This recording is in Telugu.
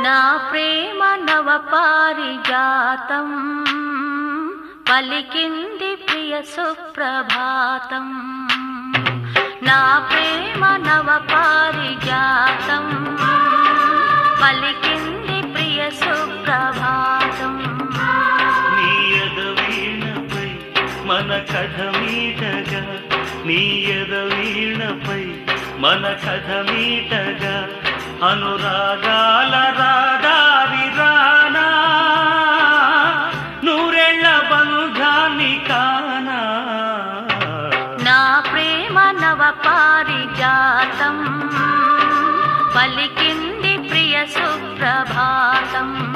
నా ప్రేమ నవ పారిజాతం పలికింది ప్రియ సుప్రభాతం. నా ప్రేమ నవ పారిజాతం పలికింది ప్రియ సుప్రభాతం. నీ ఎదవీణపై మన కథ మీటగా, నీ ఎదవీణపై మన కథ మీటగా, అనురాగాల రాదారి రానా, నూరేళ్ల బంధాన్ని కానా. నా ప్రేమ నవ పారిజాతం పలికింది ప్రియ సుప్రభాతం.